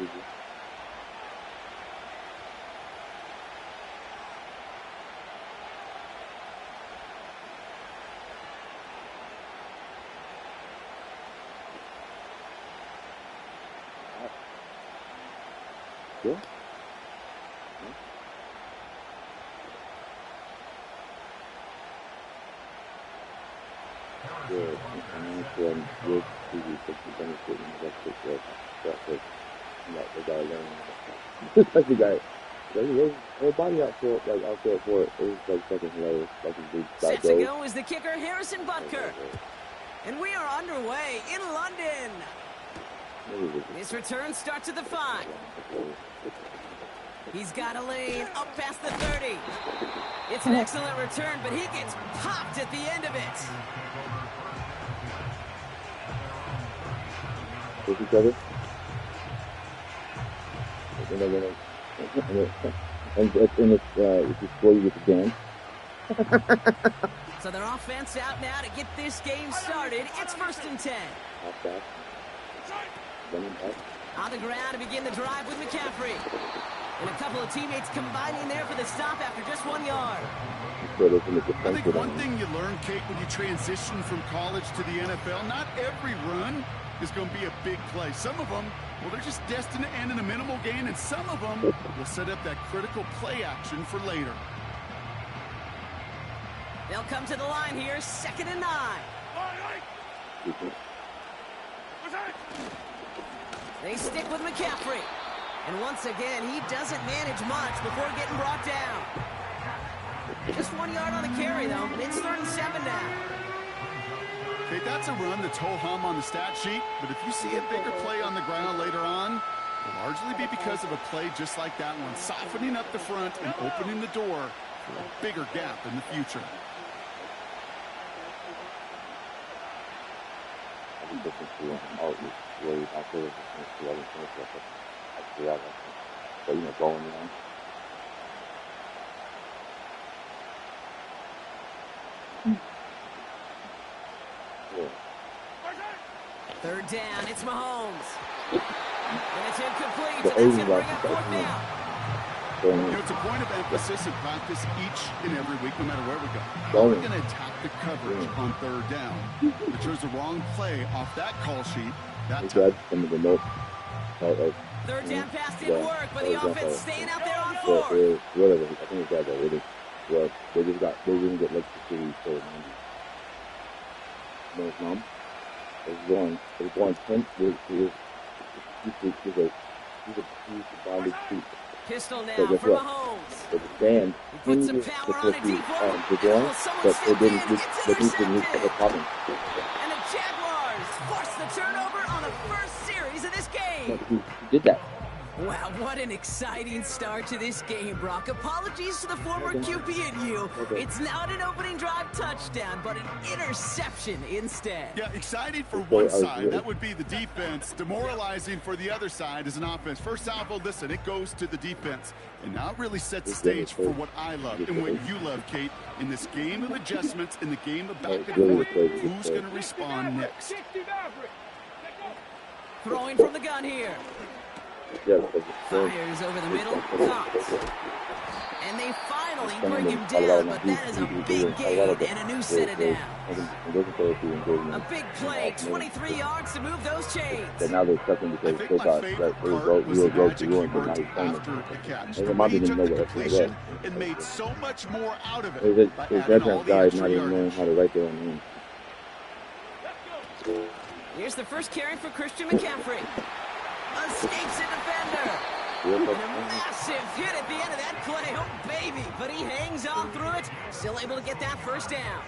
Yeah. Good. And then with TV, but you don't sit in the rest of the the guy learning. That's the guy. His whole body out for it, like out there for it. It was like fucking hilarious. Like a big set to go is the kicker, Harrison Butker. And we are underway in London. This return starts at the 5. He's got a lane up past the 30. It's an excellent return, but he gets popped at the end of it. With each other. And it's before you get the game. So their offense out now to get this game started. It's 1st and 10. On the ground to begin the drive with McCaffrey. And a couple of teammates combining there for the stop after just 1 yard. I think one thing you learn, Kate, when you transition from college to the NFL, not every run is going to be a big play. Some of them, well, they're just destined to end in a minimal gain, and some of them will set up that critical play action for later. They'll come to the line here, 2nd and 9. They stick with McCaffrey. And once again, he doesn't manage much before getting brought down. Just 1 yard on the carry, though. It's 3rd and 7 now. Okay, that's a run that's ho-hum on the stat sheet, but if you see a bigger play on the ground later on, it'll largely be because of a play just like that one, softening up the front and opening the door for a bigger gap in the future. So, going on. Yeah. 3rd down, it's Mahomes. And it's incomplete, so that's going to bring up 4th down. It's a point of emphasis in practice each and every week, no matter where we go. We're going to attack the coverage on 3rd down. If there's a wrong play off that call sheet, that time. Some of the most, 3rd down pass didn't work, but the offense staying out there on 4th. Whatever. I think it's that really well. They didn't get like the series so it's going 10. He's a bonded sheep. Pistol now so for Mahomes. The stand he puts some power on it deep going, but it didn't have a problem. And the Jaguars force the turnover on the first series of this game. He did that. Wow, what an exciting start to this game, Brock. Apologies to the former QB and you. It's not an opening drive touchdown, but an interception instead. Yeah, exciting for one side. That would be the defense. Demoralizing for the other side as an offense. First salvo, listen, it goes to the defense. And now it really sets the stage for what I love and what you love, Kate, in this game of adjustments, in the game of back and forth. Who's going to respond next? Throwing from the gun here. Fires over the middle, Cox. And they finally bring him down, but that is a big gain and a new set of down. A big play, 23 yards to move those chains. But now they're stuck in because they thought that they were to ruin, but now he's playing it. And the Mobby didn't know what it was. And made so much more out of it. His veteran guy not even knowing how to write their own name. Here's the first carry for Christian McCaffrey. Escapes a defender. And a massive hit at the end of that play. Oh, baby. But he hangs on through it. Still able to get that first down.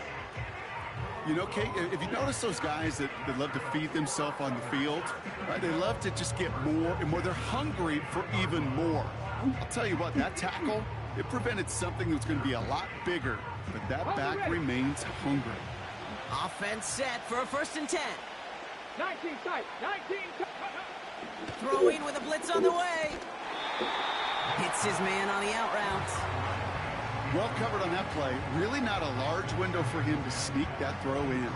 You know, Kate, if you notice those guys that love to feed themselves on the field, right? They love to just get more and more. They're hungry for even more. I'll tell you what, that tackle, it prevented something that's going to be a lot bigger. But that back remains hungry. Offense set for a 1st and 10. 19 tight, 19 tight. Throwing with a blitz on the way. Hits his man on the out route. Well covered on that play. Really not a large window for him to sneak that throw in.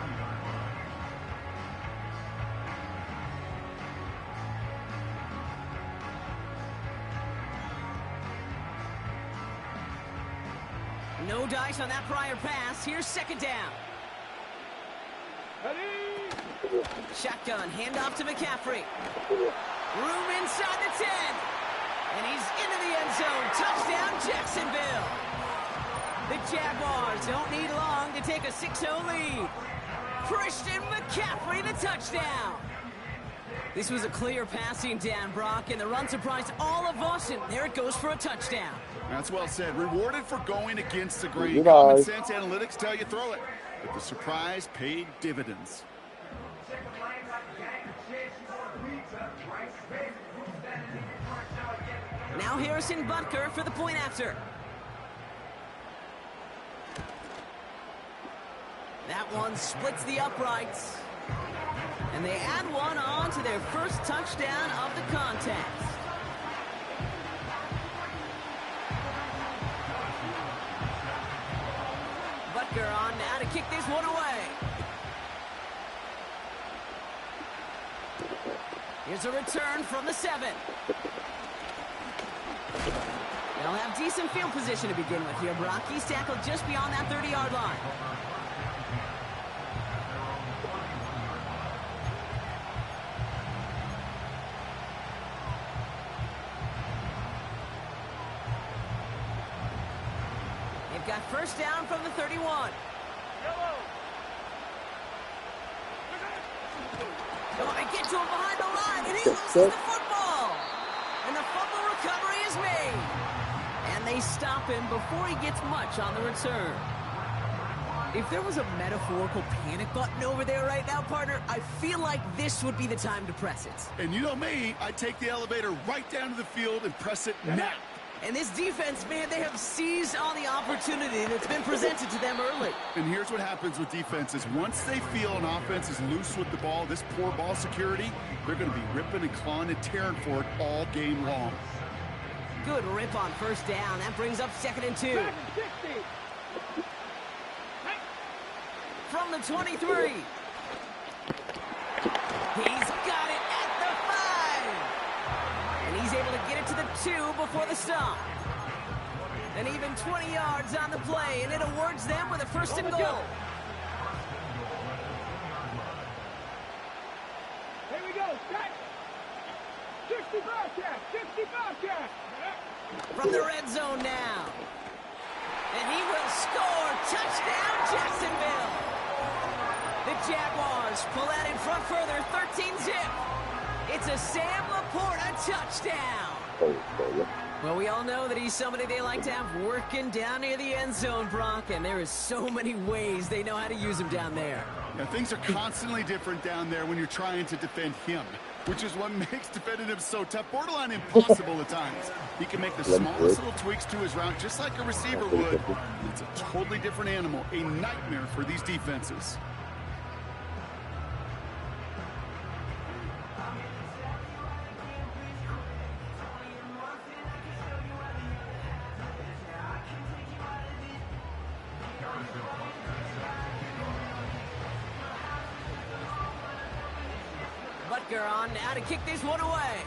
No dice on that prior pass. Here's second down. Ready? Shotgun, handoff to McCaffrey. Room inside the 10. And he's into the end zone. Touchdown, Jacksonville. The Jaguars don't need long to take a 6-0 lead. Christian McCaffrey, the touchdown. This was a clear passing down, Brock, and the run surprised all of us, and there it goes for a touchdown. That's well said. Rewarded for going against the grain. Common sense analytics tell you throw it. But the surprise paid dividends. Now Harrison Butker for the point after. That one splits the uprights. And they add one on to their first touchdown of the contest. Butker on now to kick this one away. Here's a return from the 7. They'll have decent field position to begin with here, Brock. He's tackled just beyond that 30-yard line. They've got first down from the 31. Oh, they get to him behind the line, and he loses the football. And the fumble recovery is made. And they stop him before he gets much on the return. If there was a metaphorical panic button over there right now, partner, I feel like this would be the time to press it. And you know me, I'd take the elevator right down to the field and press it now. And this defense, man, they have seized on the opportunity that's been presented to them early. And here's what happens with defenses. Once they feel an offense is loose with the ball, this poor ball security, they're going to be ripping and clawing and tearing for it all game long. Good rip on first down. That brings up 2nd and 2. From the 23. He's got it at the 5. And he's able to get it to the 2 before the stop. And even 20 yards on the play, and it awards them with a 1st and goal. Here we go, set. 60 Bobcat, 60 Bobcat. From the red zone now. And he will score. Touchdown, Jacksonville. The Jaguars pull out in front further, 13-zip. It's a Sam Laporta touchdown. Well, we all know that he's somebody they like to have working down near the end zone, Brock, and there is so many ways they know how to use him down there. Now, things are constantly different down there when you're trying to defend him, which is what makes defending him so tough, borderline impossible at times. He can make the smallest little tweaks to his route just like a receiver would. It's a totally different animal, a nightmare for these defenses. Butker on now to kick this one away.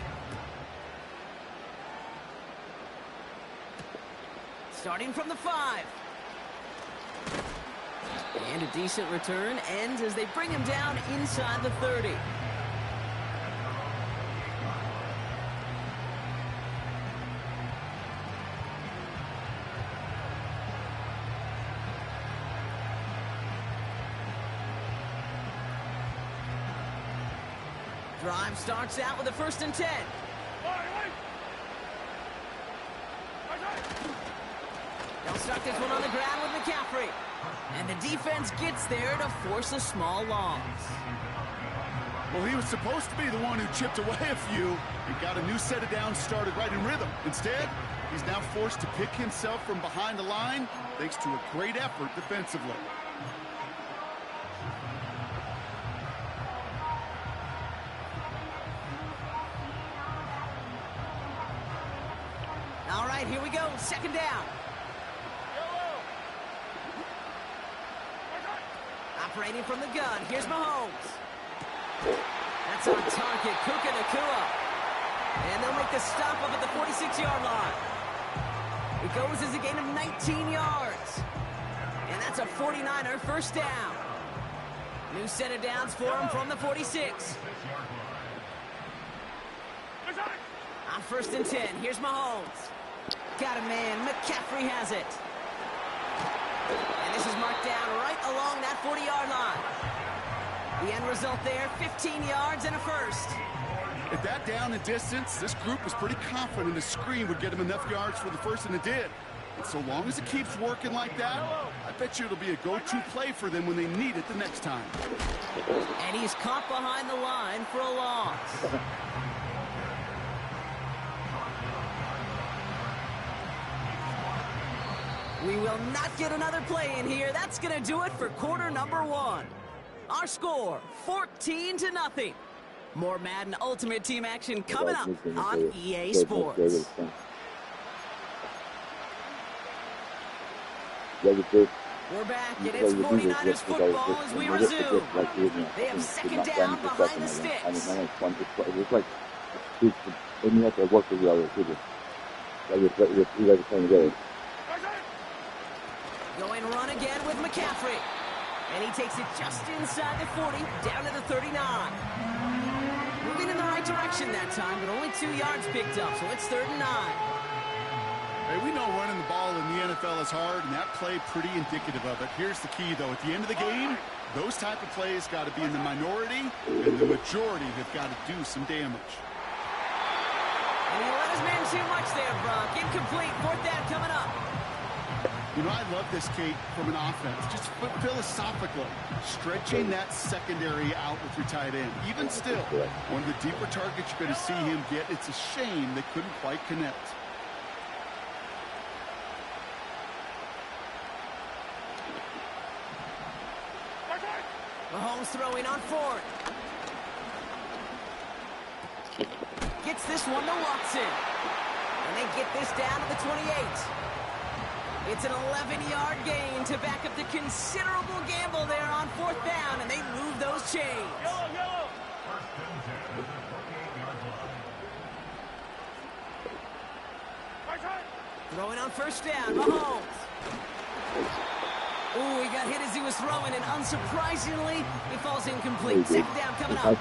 Starting from the 5. And a decent return ends as they bring him down inside the 30. Drive starts out with a 1st and 10. They'll start this one on the ground with McCaffrey. And the defense gets there to force a small loss. Well, he was supposed to be the one who chipped away a few and got a new set of downs started right in rhythm. Instead, he's now forced to pick himself from behind the line thanks to a great effort defensively. All right, here we go. 2nd down. Operating from the gun. Here's Mahomes. That's on target. Puka Nacua. And they'll make the stop up at the 46-yard line. It goes as a gain of 19 yards. And that's a 49er first down. New set of downs for him from the 46. On 1st and 10, here's Mahomes. Got a man, McCaffrey has it. And this is marked down right along that 40-yard line. The end result there, 15 yards and a first. At that down and distance, this group was pretty confident a screen would get him enough yards for the first, and it did. And so long as it keeps working like that, I bet you it'll be a go-to play for them when they need it the next time. And he's caught behind the line for a loss. We will not get another play in here. That's going to do it for quarter number 1. Our score, 14-0. More Madden Ultimate Team action coming up on EA Sports. We're back, and it's 49ers football as we resume. They have 2nd down behind the sticks. It's like, and you have to work with the other people. You guys are playing together. Going run again with McCaffrey. And he takes it just inside the 40, down to the 39. Moving in the right direction that time, but only 2 yards picked up, so it's 3rd and 9. Hey, we know running the ball in the NFL is hard, and that play pretty indicative of it. Here's the key, though. At the end of the game, those type of plays got to be in the minority, and the majority have got to do some damage. And he let his man too much there, Brock. Incomplete. 4th down coming up. You know, I love this, Kate, from an offense. Just philosophically, stretching that secondary out with your tight end. Even still, one of the deeper targets you're going to see him get. It's a shame they couldn't quite connect. Mahomes throwing on 4th. Gets this one to Watson. And they get this down to the 28. It's an 11-yard gain to back up the considerable gamble there on 4th down, and they move those chains. Throwing on 1st down, Mahomes. Ooh, he got hit as he was throwing, and unsurprisingly, he falls incomplete. 2nd down coming up.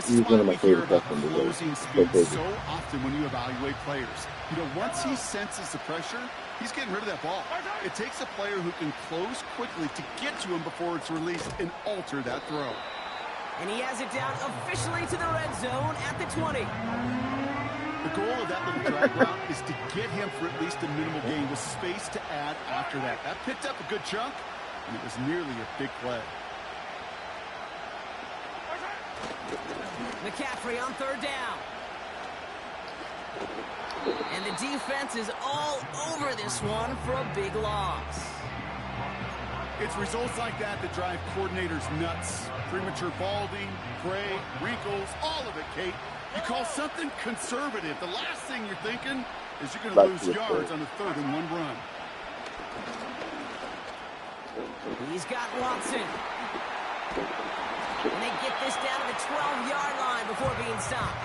He's one of my favorite customers. Closing speed so often when you evaluate players. You know, once he senses the pressure, he's getting rid of that ball. It takes a player who can close quickly to get to him before it's released and alter that throw. And he has it down officially to the red zone at the 20. The goal of that little drag route is to get him for at least a minimal gain with space to add after that. That picked up a good chunk, and it was nearly a big play. McCaffrey on 3rd down. And the defense is all over this one for a big loss. It's results like that that drive coordinators nuts. Premature balding, gray, wrinkles, all of it, Kate. You call something conservative. The last thing you're thinking is you're going to lose yards on a 3rd and 1 run. He's got Watson. And they get this down to the 12-yard line before being stopped.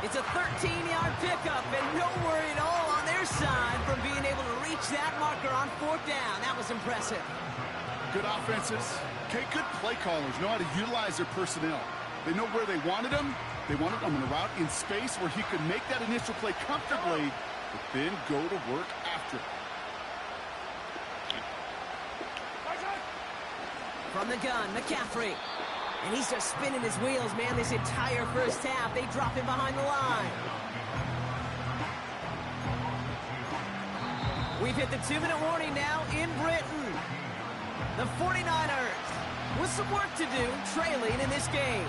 It's a 13-yard pickup, and no worry at all on their side from being able to reach that marker on 4th down. That was impressive. Good offenses. Okay, good play callers know how to utilize their personnel. They know where they wanted them. They wanted him on a route in space where he could make that initial play comfortably, but then go to work after it. From the gun, McCaffrey. And he's just spinning his wheels, man, this entire first half. They drop him behind the line. We've hit the 2-minute warning now in Britain. The 49ers with some work to do, trailing in this game.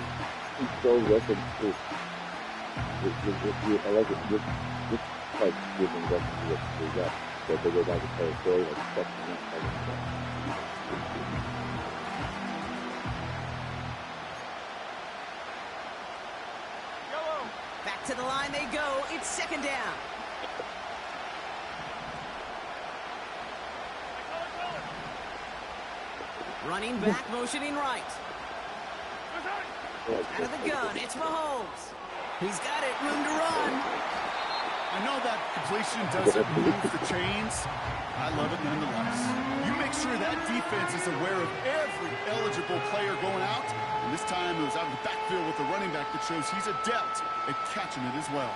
He's so aggressive, too. I like it. Just like giving them what they got. That they go back to play a story like stuff. Back to the line they go. It's 2nd down. Running back, motioning right. Out of the gun, it's Mahomes. He's got it, room to run. I know that completion doesn't move the chains, I love it nonetheless. You make sure that defense is aware of every eligible player going out. And this time it was out of the backfield with the running back that shows he's adept at catching it as well.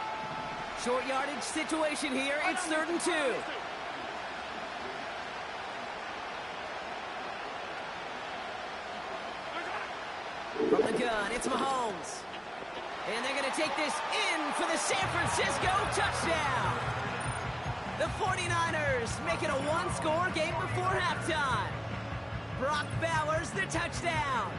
Short yardage situation here. It's 3rd and 2. From the gun, it's Mahomes. And they're going to take this in for the San Francisco touchdown. The 49ers make it a one-score game before halftime. Brock Bowers, the touchdown.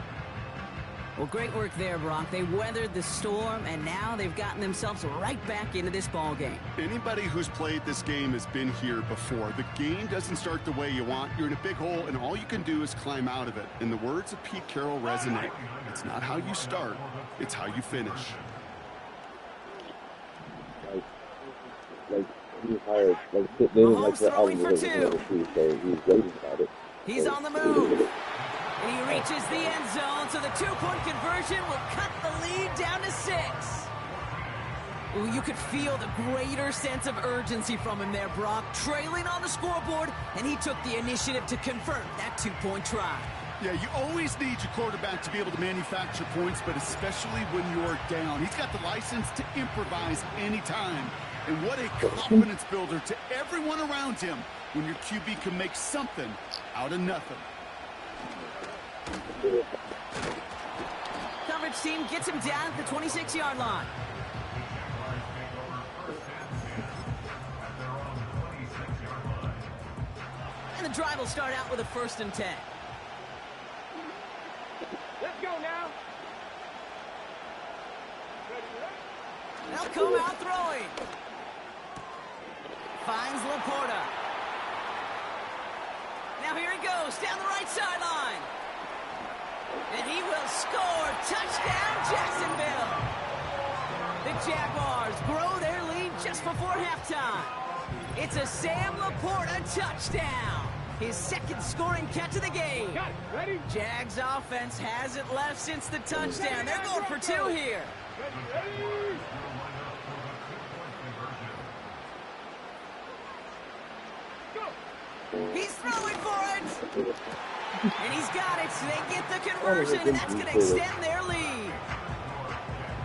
Well, great work there, Brock. They weathered the storm, and now they've gotten themselves right back into this ball game. Anybody who's played this game has been here before. The game doesn't start the way you want. You're in a big hole, and all you can do is climb out of it. And the words of Pete Carroll resonate. It's not how you start, it's how you finish. Like he's hired, like Mahomes throwing for 2. So he's waiting about it. He's on the move. And he reaches the end zone, so the 2-point conversion will cut the lead down to 6. Ooh, you could feel the greater sense of urgency from him there, Brock. Trailing on the scoreboard, and he took the initiative to convert that 2-point try. Yeah, you always need your quarterback to be able to manufacture points, but especially when you're down. He's got the license to improvise anytime. And what a confidence builder to everyone around him when your QB can make something out of nothing. Coverage team gets him down at the 26-yard line. And the drive will start out with a 1st and 10. Let's go now. They'll come out throwing. Finds Laporta. Now here he goes down the right sideline. And he will score. Touchdown, Jacksonville. The Jaguars grow their lead just before halftime. It's a Sam Laporta touchdown. His 2nd scoring catch of the game. Got it. Ready? Jags offense hasn't left since the touchdown. They're going for 2 here. Ready? He's throwing for it. And he's got it. So they get the conversion, and that's going to extend their lead.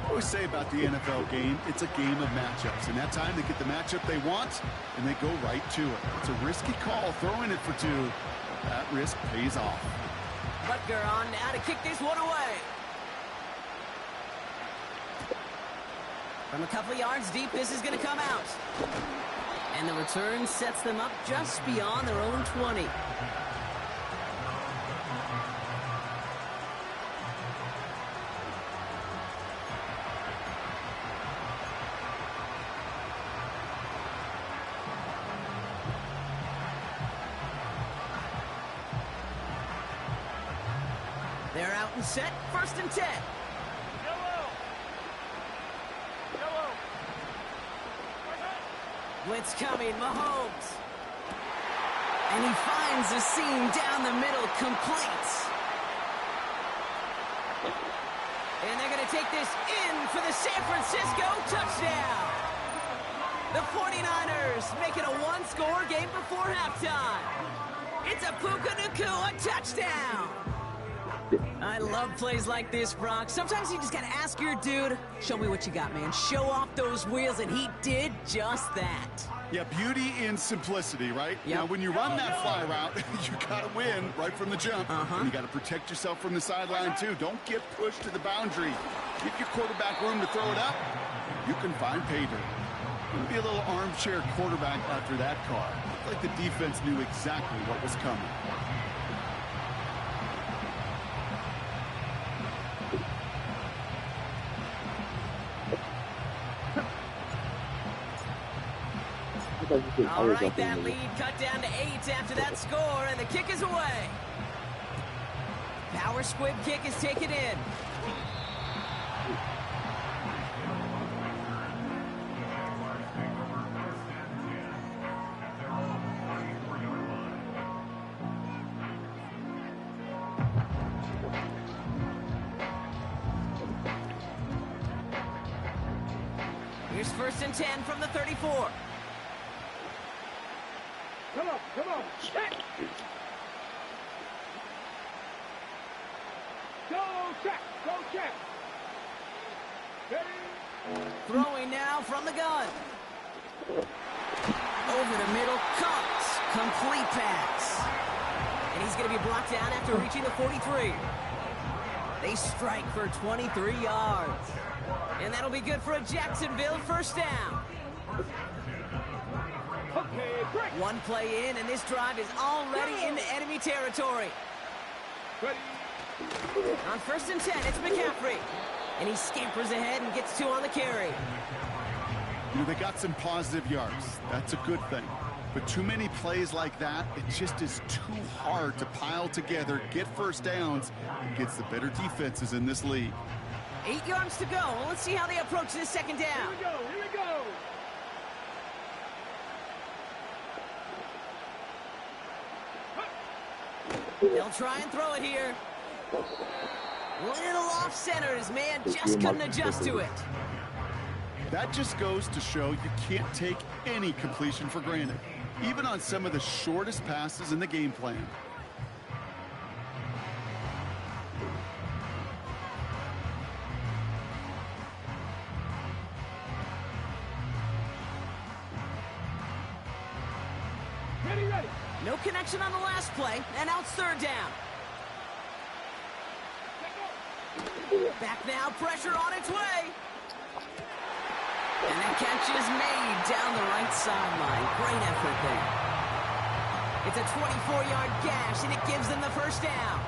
I always say about the NFL game, it's a game of matchups. And that time they get the matchup they want, and they go right to it. It's a risky call, throwing it for 2. That risk pays off. Butker on now to kick this one away. From a couple of yards deep, this is going to come out. And the return sets them up just beyond their own 20. They're out and set, 1st and 10. Blitz coming, Mahomes. And he finds a seam down the middle, complete. And they're going to take this in for the San Francisco touchdown. The 49ers make it a one-score game before halftime. It's a Puka Nacua touchdown. I love plays like this, Brock. Sometimes you just got to ask your dude, show me what you got, man. Show off those wheels, and he did just that. Yeah, beauty in simplicity, right? Yep. Now, when you run that fly route, you got to win right from the jump. And you got to protect yourself from the sideline, too. Don't get pushed to the boundary. Give your quarterback room to throw it up. You can find pay dirt. It'll be a little armchair quarterback after that call. Looked like the defense knew exactly what was coming. All right, that lead cut down to 8 after that score, and the kick is away. Power squib kick is taken in. Here's 1st and 10 from the 34. Come on, come on. Check. Go check, go check. Ready? Throwing now from the gun. Over the middle, cuts. Complete pass. And he's going to be brought down after reaching the 43. They strike for 23 yards. And that'll be good for a Jacksonville first down. Okay, break. One play in, and this drive is already into enemy territory. Ready? On 1st and 10, it's McCaffrey. And he scampers ahead and gets 2 on the carry. You know, they got some positive yards. That's a good thing. But too many plays like that, it just is too hard to pile together, get first downs, against the better defenses in this league. 8 yards to go. Well, let's see how they approach this second down. Here we go, here we go. They'll try and throw it here. Little off-center. His man just couldn't adjust to it. That just goes to show you can't take any completion for granted, even on some of the shortest passes in the game plan. Ready, ready. No connection on the last play, and now it's 3rd down. Back now, pressure on its way. And that catch is made down the right sideline. Great effort there. It's a 24-yard gash, and it gives them the first down.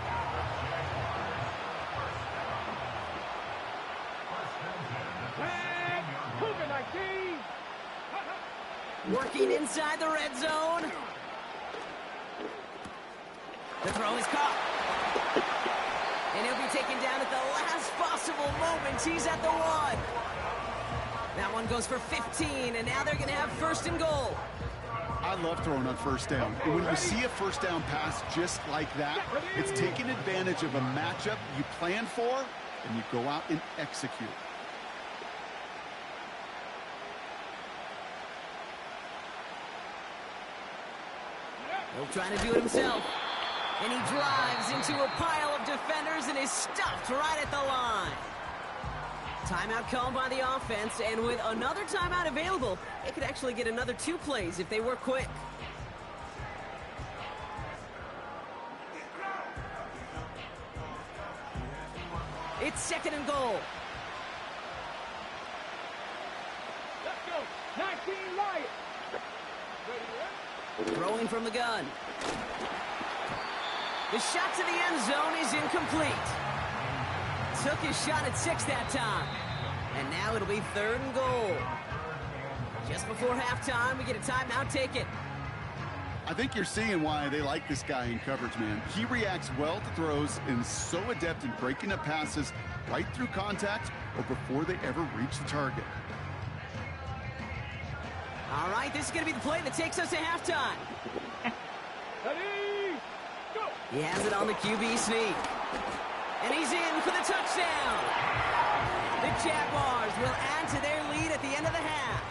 Flag. Moving like these. Working inside the red zone. The throw is caught. And he'll be taken down at the last possible moment. He's at the 1. That one goes for 15, and now they're going to have 1st and goal. I love throwing on 1st down. And when you see a 1st down pass just like that, it's taking advantage of a matchup you plan for, and you go out and execute. He'll try to do it himself. And he drives into a pile of defenders and is stuffed right at the line. Timeout called by the offense, and with another timeout available, they could actually get another 2 plays if they work quick. It's 2nd and goal. Let's go. 19 Lions. Ready, ready. Throwing from the gun. The shot to the end zone is incomplete. Took his shot at 6 that time. And now it'll be 3rd and goal. Just before halftime, we get a timeout taken. I think you're seeing why they like this guy in coverage, man. He reacts well to throws and is so adept in breaking up passes right through contact or before they ever reach the target. All right, this is going to be the play that takes us to halftime. Ready, go. He has it on the QB sneak. And he's in for the touchdown. The Jaguars will add to their lead at the end of the half.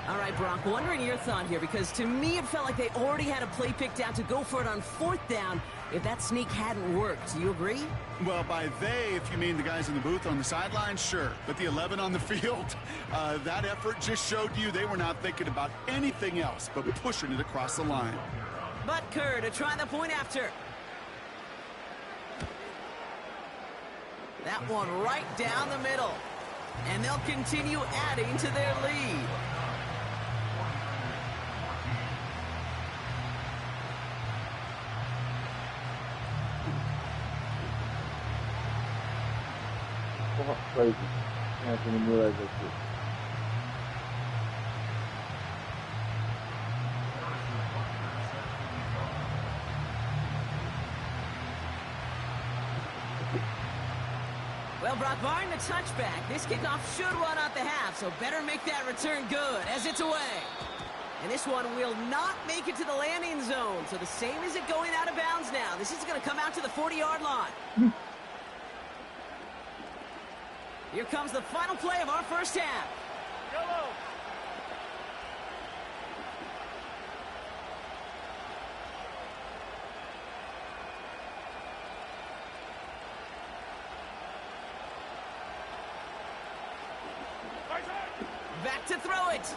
All right, Brock, wondering your thought here, because to me it felt like they already had a play picked out to go for it on 4th down if that sneak hadn't worked. Do you agree? Well, by they, if you mean the guys in the booth on the sideline, sure. But the 11 on the field, that effort just showed you they were not thinking about anything else but pushing it across the line. Butker to try the point after. That one right down the middle. And they'll continue adding to their lead. Oh, crazy. I didn't even realize that shit. Well, Brock, barring the touchback, this kickoff should run out the half, so better make that return good as it's away. And this one will not make it to the landing zone, so the same as it going out of bounds now. This is going to come out to the 40-yard line. Here comes the final play of our first half. Yellow. to throw it.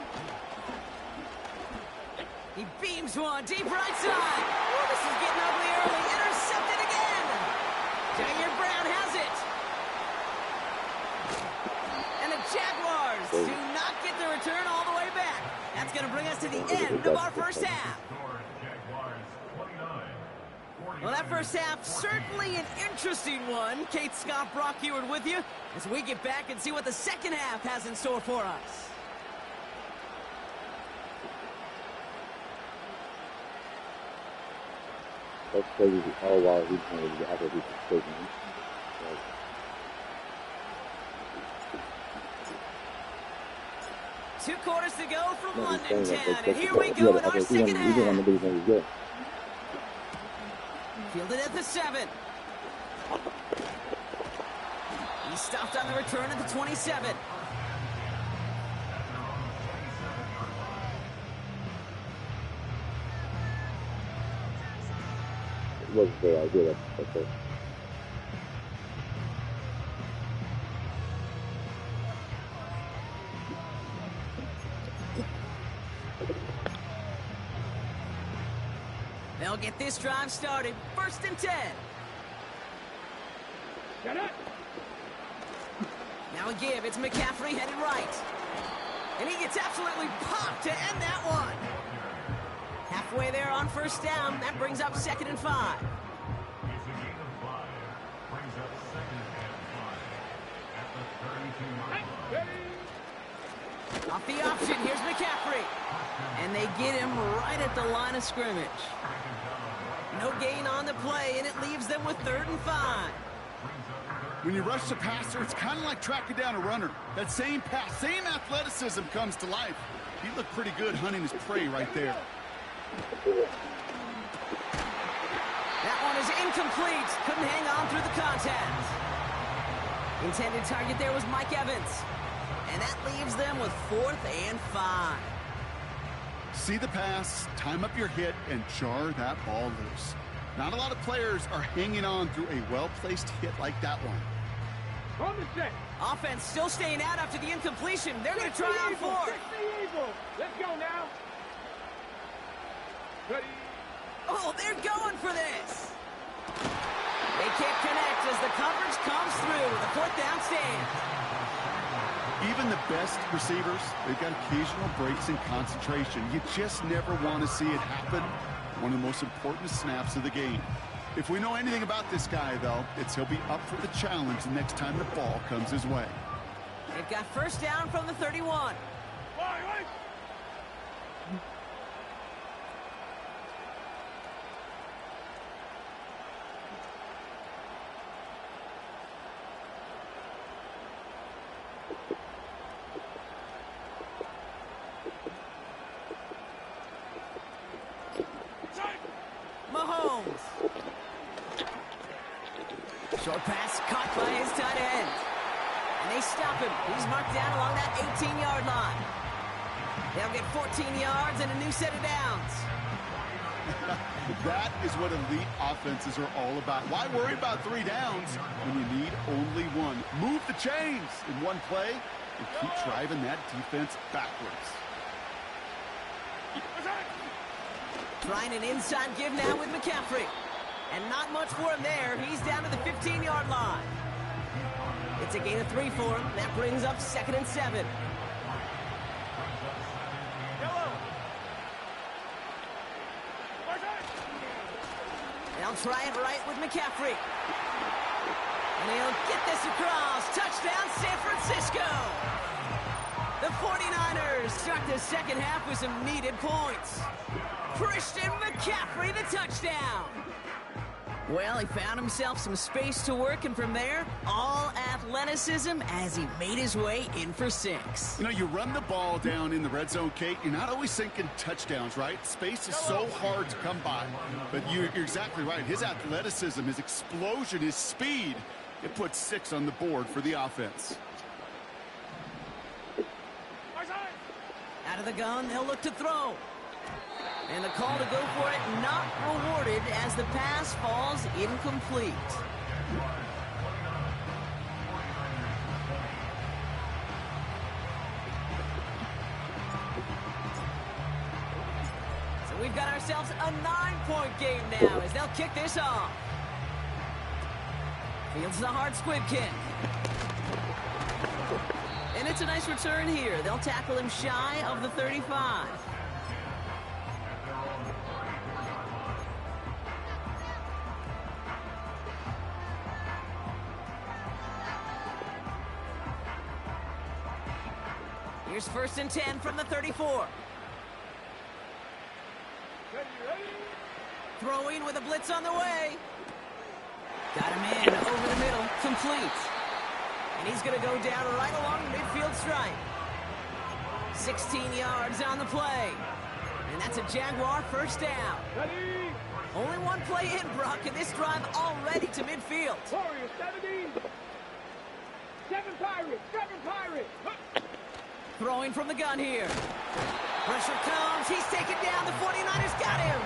He beams one deep right side. Oh, this is getting ugly early. Intercepted again. Jair Brown has it. And the Jaguars do not get the return all the way back. That's going to bring us to the end of our first half. Well, that first half, certainly an interesting one. Kate Scott, Brock Heward with you as we get back and see what the second half has in store for us. That's crazy. Oh, wow, he's going to have to be mistaken. Two quarters to go from London Town, and here we go in our second half. Fielded at the 7. He stopped on the return at the 27. It wasn't their idea, that's it. They'll get this drive started. 1st and 10. Get it. Now a give. It's McCaffrey headed right. And he gets absolutely popped to end that one. Halfway there on 1st down. That brings up 2nd and 5. Off the option. Here's McCaffrey. And they get him right at the line of scrimmage. No gain on the play, and it leaves them with 3rd and 5. When you rush the passer, it's kind of like tracking down a runner. That same pass, same athleticism comes to life. He looked pretty good hunting his prey right there. That one is incomplete. Couldn't hang on through the contact. Intended target there was Mike Evans. And that leaves them with 4th and 5. See the pass, time up your hit, and jar that ball loose. Not a lot of players are hanging on through a well-placed hit like that one. On the set. Offense still staying out after the incompletion. They're going to try on 4. Let's go now. Ready. Oh, they're going for this. They can't connect as the coverage comes through. The 4th down stand. Even the best receivers, they've got occasional breaks in concentration. You just never want to see it happen. One of the most important snaps of the game. If we know anything about this guy, though, it's he'll be up for the challenge the next time the ball comes his way. They've got 1st down from the 31. Mahomes. Short pass caught by his tight end. And they stop him. He's marked down along that 18-yard line. They'll get 14 yards and a new set of downs. That is what elite offenses are all about. Why worry about 3 downs when you need only 1? Move the chains in one play and keep driving that defense backwards. Trying an inside give now with McCaffrey. And not much for him there. He's down to the 15-yard line. It's a gain of 3 for him. That brings up 2nd and 7. They'll try it right with McCaffrey. And he'll get this across. Touchdown, San Francisco. The 49ers start the second half with some needed points. Christian McCaffrey, the touchdown. Well, he found himself some space to work, and from there, all athleticism as he made his way in for 6. You know, you run the ball down in the red zone, Kate, you're not always thinking touchdowns, right? Space is so hard to come by. But you're exactly right. His athleticism, his explosion, his speed, it puts 6 on the board for the offense. Out of the gun, they'll look to throw. And the call to go for it not rewarded as the pass falls incomplete. we've got ourselves a 9-point game now as they'll kick this off. Fields the hard squib kick. And it's a nice return here. They'll tackle him shy of the 35. Here's 1st and 10 from the 34. Throwing with a blitz on the way. Got him in over the middle, complete. And he's going to go down right along the midfield stripe. 16 yards on the play. And that's a Jaguar first down. Only one play in, Brock, and this drive already to midfield. Warriors, 70. 7 Pirates, 7 Pirates. Throwing from the gun here. Pressure comes. He's taken down. The 49ers got him.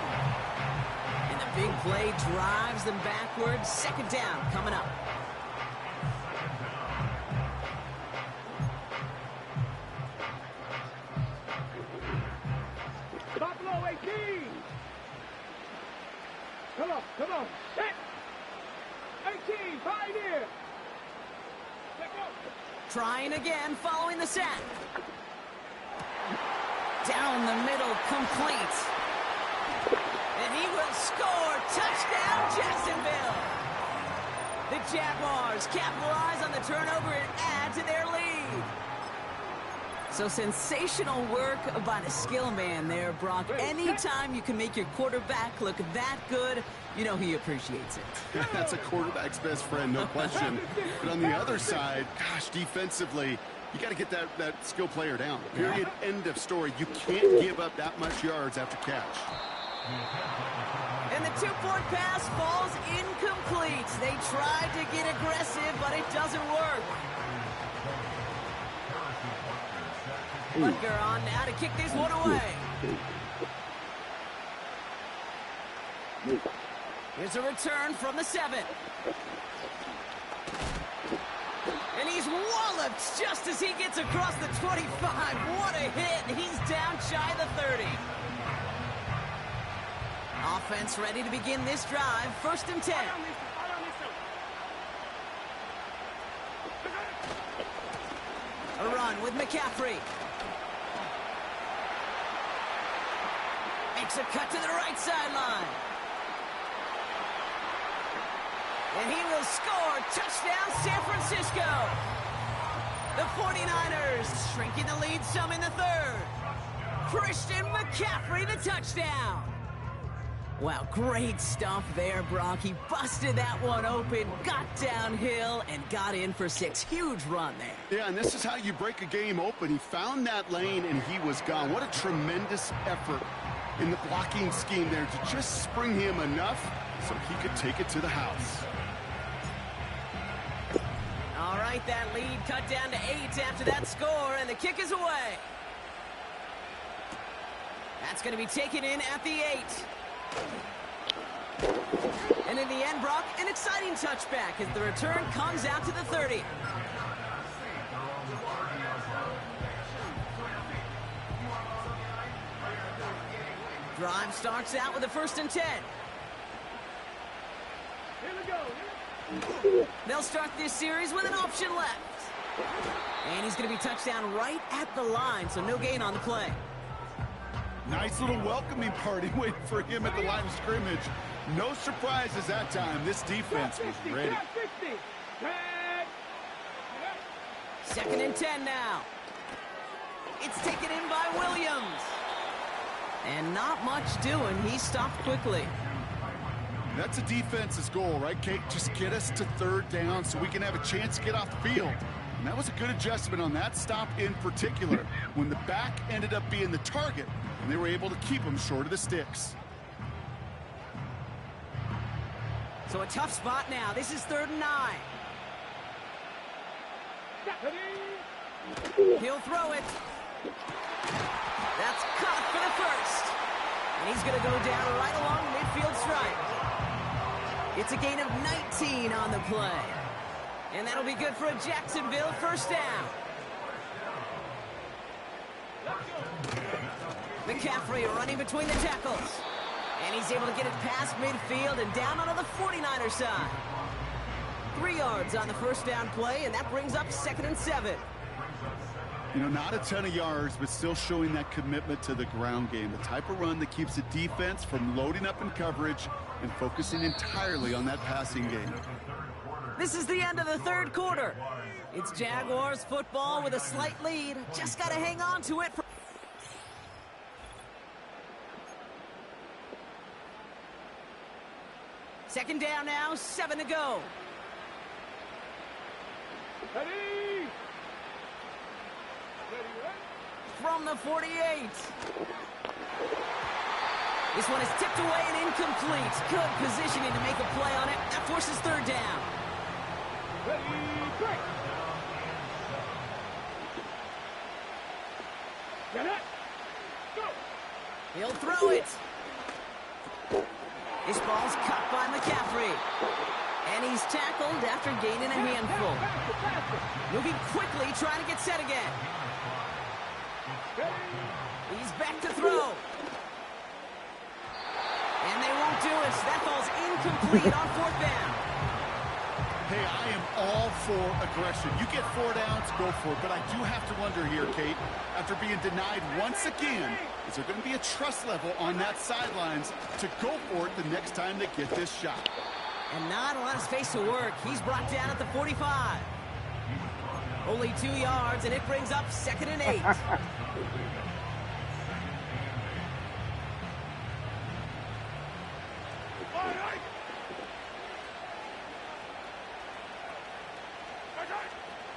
And the big play drives them backwards. 2nd down coming up. Buffalo 18. Come on. Set. 18, Pioneer. Let go. Trying again, following the sack. Down the middle, complete. And he will score. Touchdown, Jacksonville. The Jaguars capitalize on the turnover and add to their lead. So sensational work by the skill man there, Brock. Anytime you can make your quarterback look that good, you know he appreciates it. That's a quarterback's best friend, no question. But on the other side, gosh, defensively, you got to get that skill player down. Period. End of story. You can't give up that much yards after catch. And the 2-point pass falls incomplete. They tried to get aggressive, but it doesn't work. Butker on now to kick this one away. Here's a return from the 7. And he's walloped just as he gets across the 25. What a hit. He's down shy of the 30. Offense ready to begin this drive. 1st and 10. A run with McCaffrey. Makes a cut to the right sideline. And he will score. Touchdown, San Francisco. The 49ers shrinking the lead some in the 3rd. Christian McCaffrey, the touchdown. Wow, great stuff there, Brock. He busted that one open, got downhill, and got in for 6. Huge run there. Yeah, and this is how you break a game open. He found that lane, and he was gone. What a tremendous effort in the blocking scheme there to just spring him enough so he could take it to the house. All right, that lead cut down to 8 after that score, and the kick is away. That's going to be taken in at the 8. And in the end, Brock, an exciting touchback as the return comes out to the 30. Drive starts out with a 1st and 10. Here we go. They'll start this series with an option left. And he's going to be touched down right at the line, so no gain on the play. Nice little welcoming party waiting for him at the line of scrimmage. No surprises that time. This defense was ready. 2nd and 10 now. It's taken in by Williams. And not much doing. He stopped quickly. That's a defense's goal, right, Kate? Just get us to 3rd down so we can have a chance to get off the field. And that was a good adjustment on that stop in particular when the back ended up being the target and they were able to keep him short of the sticks. So a tough spot now. This is 3rd and 9. He'll throw it. That's caught for the 1st. And he's going to go down right along midfield stripe. It's a gain of 19 on the play. And that'll be good for a Jacksonville 1st down. McCaffrey running between the tackles. And he's able to get it past midfield and down onto the 49er side. 3 yards on the first down play, and that brings up 2nd and 7. You know, not a ton of yards, but still showing that commitment to the ground game. The type of run that keeps the defense from loading up in coverage and focusing entirely on that passing game. This is the end of the 3rd quarter. It's Jaguars football with a slight lead. Just got to hang on to it. Second down now, 7 to go. Ready? From the 48. This one is tipped away and incomplete. Good positioning to make a play on it. That forces 3rd down. Ready, break. Get it. Go. He'll throw it. This ball's cut by McCaffrey. And he's tackled after gaining a handful. Moving quickly, trying to get set again. He's back to throw. And they won't do it. That ball's incomplete on 4th down. Hey, I am all for aggression. You get 4 downs, go for it. But I do have to wonder here, Kate, after being denied once again, is there going to be a trust level on that sidelines to go for it the next time they get this shot? And not a lot of space to work. He's brought down at the 45. Only 2 yards, and it brings up 2nd and 8.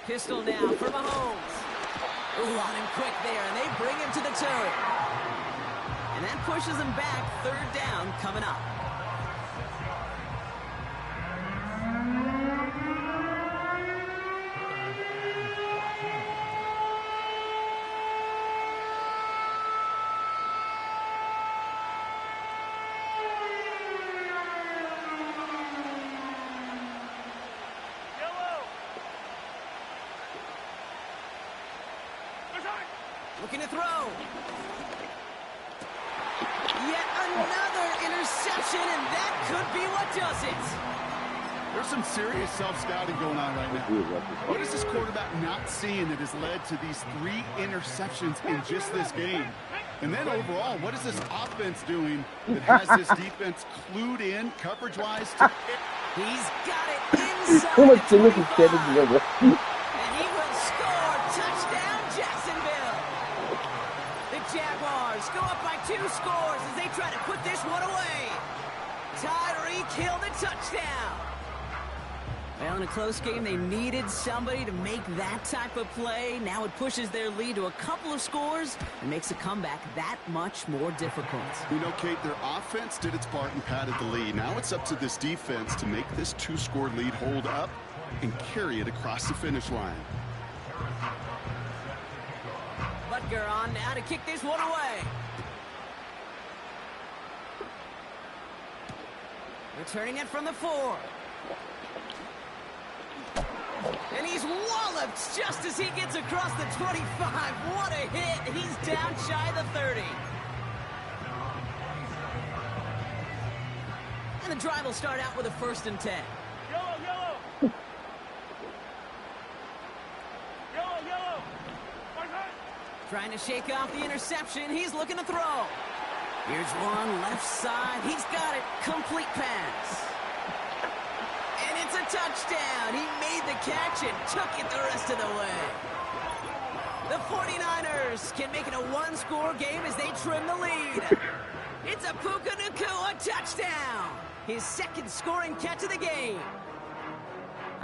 Pistol now for Mahomes. Ooh, on him quick there, and they bring him to the turf. And that pushes him back. 3rd down coming up. Looking to throw. Yet another interception, and that could be what does it. There's some serious self-scouting going on right now. What is this quarterback not seeing that has led to these 3 interceptions in just this game? And then overall, what is this offense doing that has this defense clued in coverage-wise? He's got it inside Too much the damage is 25. getting together. And he will score. Touchdown, Jacksonville. The Jaguars go up by 2 scores as they try to put this one away. Tyreek Hill the touchdown. Well, in a close game, they needed somebody to make that type of play. Now it pushes their lead to a couple of scores and makes a comeback that much more difficult. You know, Kate, their offense did its part and padded the lead. Now it's up to this defense to make this 2-score lead hold up and carry it across the finish line. Butker on now to kick this one away. Returning it from the 4. And he's walloped just as he gets across the 25. What a hit. He's down shy of the 30. And the drive will start out with a 1st and 10. Yellow, yellow. Yellow, yellow. Trying to shake off the interception. He's looking to throw. Here's one left side. He's got it. Complete pass. And it's a touchdown. He made the catch and took it the rest of the way. The 49ers can make it a 1-score game as they trim the lead. It's a Puka Nacua touchdown. His 2nd scoring catch of the game.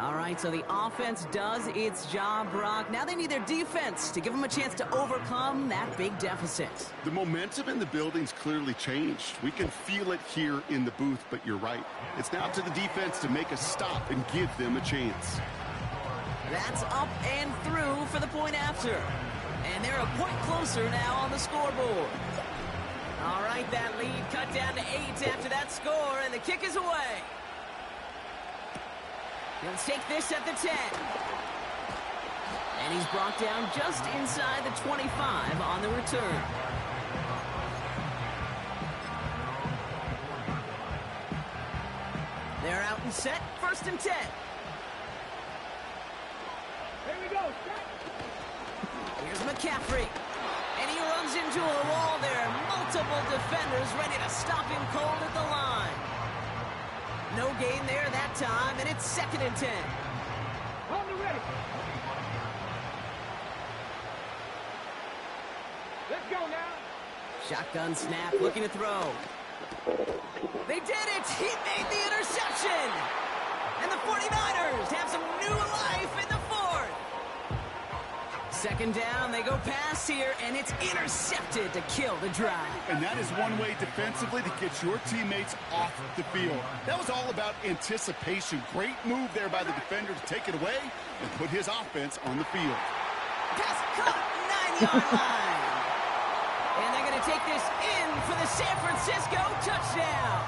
All right, so the offense does its job, Brock. Now they need their defense to give them a chance to overcome that big deficit. The momentum in the building's clearly changed. We can feel it here in the booth, but you're right. It's now up to the defense to make a stop and give them a chance. That's up and through for the point after. And they're a point closer now on the scoreboard. All right, that lead cut down to 8 after that score, and the kick is away. He'll take this at the 10. And he's brought down just inside the 25 on the return. and set, 1st and 10. Here we go. Set. Here's McCaffrey. And he runs into a wall there. Multiple defenders ready to stop him cold at the line. No gain there that time, and it's 2nd and 10. On the ready. Let's go now. Shotgun snap, looking to throw. They did it! He made the interception! And the 49ers have some new life in the 4th. 2nd down, they go pass here, and it's intercepted to kill the drive. And that is one way defensively to get your teammates off the field. That was all about anticipation. Great move there by the defender to take it away and put his offense on the field. Pass caught, 9-yard line. And they're going to take this in for the San Francisco touchdown.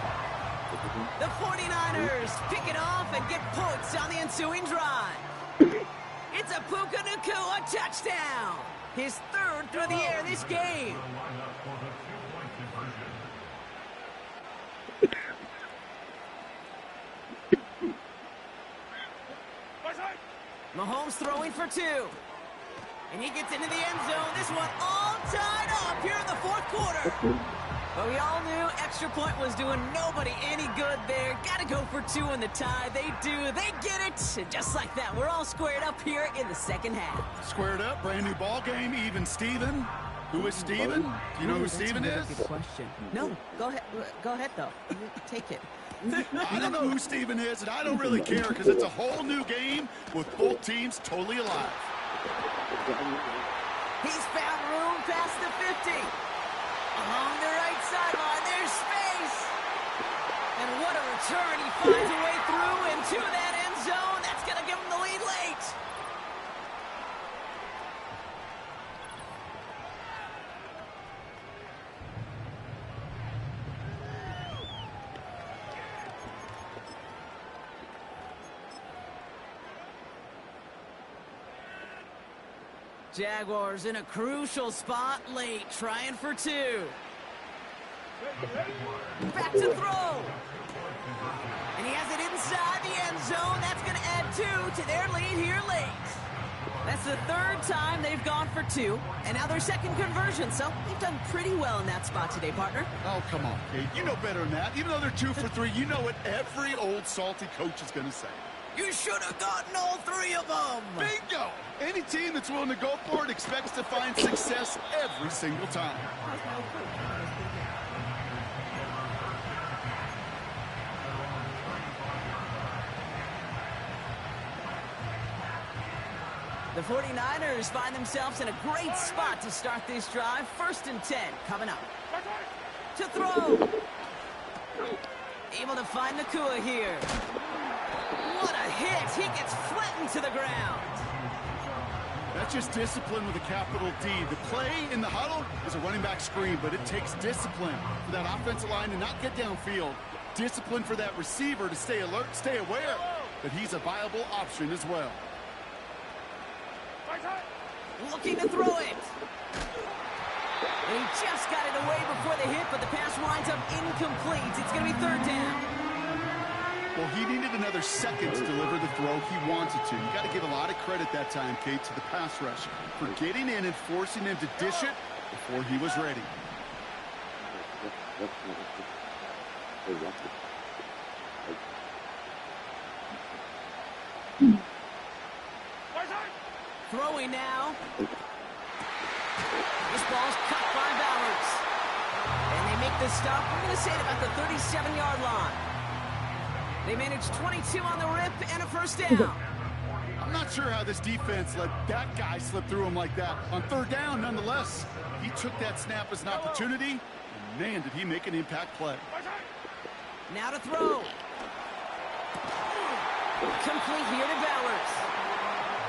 The 49ers pick it off and get points on the ensuing drive. It's a Puka Nacua touchdown. His 3rd through the air this game. Mahomes throwing for 2. And he gets into the end zone. This one all tied up here in the 4th quarter. But we all knew extra point was doing nobody any good there. Got to go for 2 in the tie. They do. They get it. And just like that, we're all squared up here in the 2nd half. Squared up, brand new ball game, even Steven. Who is Steven? Do you know who Steven is? Good question. No, go ahead. Go ahead, though. Take it. I don't know who Steven is, and I don't really care because it's a whole new game with both teams totally alive. He's found room past the 50. Along the right sideline, there's space. And what a return. He finds a way through into that end zone. That's going to give him the lead late. Jaguars in a crucial spot late, trying for 2. Back to throw. And he has it inside the end zone. That's going to add 2 to their lead here late. That's the 3rd time they've gone for 2, and now their 2nd conversion, so they've done pretty well in that spot today, partner. Oh, come on, Kate. You know better than that. Even though they're 2 for 3, you know what every old salty coach is going to say. You should have gotten all 3 of them. Bingo! Any team that's willing to go for it expects to find success every single time. The 49ers find themselves in a great spot to start this drive. 1st and 10 coming up. To throw. Able to find Nacua here. What a hit. He gets flattened to the ground. That's just discipline with a capital D. The play in the huddle is a running back screen, but it takes discipline for that offensive line to not get downfield. Discipline for that receiver to stay alert, stay aware that he's a viable option as well. Looking to throw it. And he just got it away before the hit, but the pass winds up incomplete. It's going to be 3rd down. Well, he needed another second to deliver the throw he wanted to. You got to give a lot of credit that time, Kate, to the pass rush for getting in and forcing him to dish it before he was ready. Throwing now. This ball's cut by Bowers. And they make this stop, we're going to say, at about the 37-yard line. They managed 22 on the rip and a 1st down. I'm not sure how this defense let that guy slip through him like that. On 3rd down, nonetheless, he took that snap as an opportunity, and man, did he make an impact play. Now to throw. Complete here to Bowers.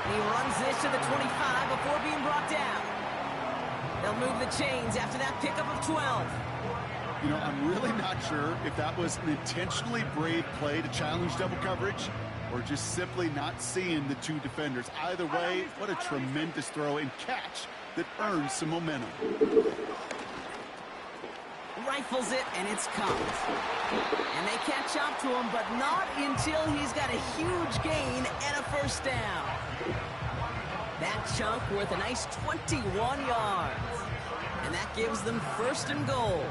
He runs this to the 25 before being brought down. They'll move the chains after that pickup of 12. You know, I'm really not sure if that was an intentionally brave play to challenge double coverage or just simply not seeing the 2 defenders. Either way, what a tremendous throw and catch that earns some momentum. rifles it, and it's caught. And they catch up to him, but not until he's got a huge gain and a first down. That chunk worth a nice 21 yards. And that gives them first and goal.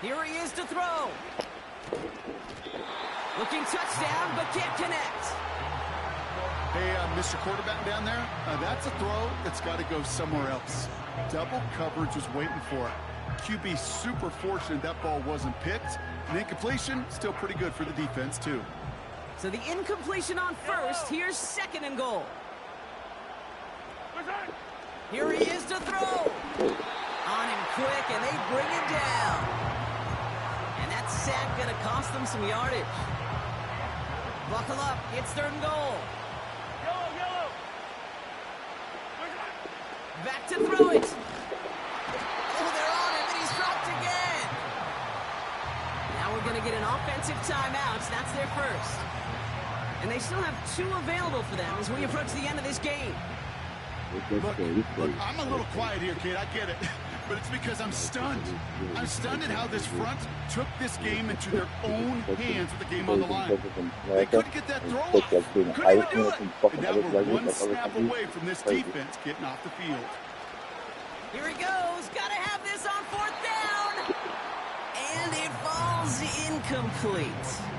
Here he is to throw. Looking touchdown, but can't connect. Hey, Mr. Quarterback down there, that's a throw that's got to go somewhere else. Double coverage was waiting for it. QB super fortunate that ball wasn't picked. And incompletion, still pretty good for the defense, too. So the incompletion on first. Here's second and goal. Here he is to throw. On him quick, and they bring him down. And that sack going to cost them some yardage. Buckle up. It's third and goal. Yellow. Back to throw it. Oh, they're on him, and he's dropped again. Now we're going to get an offensive timeout. That's their first. And they still have 2 available for them as we approach the end of this game. Look, I'm a little quiet here, kid. I get it. But it's because I'm stunned. I'm stunned at how this front took this game into their own hands with the game on the line. They couldn't get that throw off. Couldn't even do it. And now we're one snap away from this defense getting off the field. Here he goes. Got to have this on 4th down. And it falls incomplete.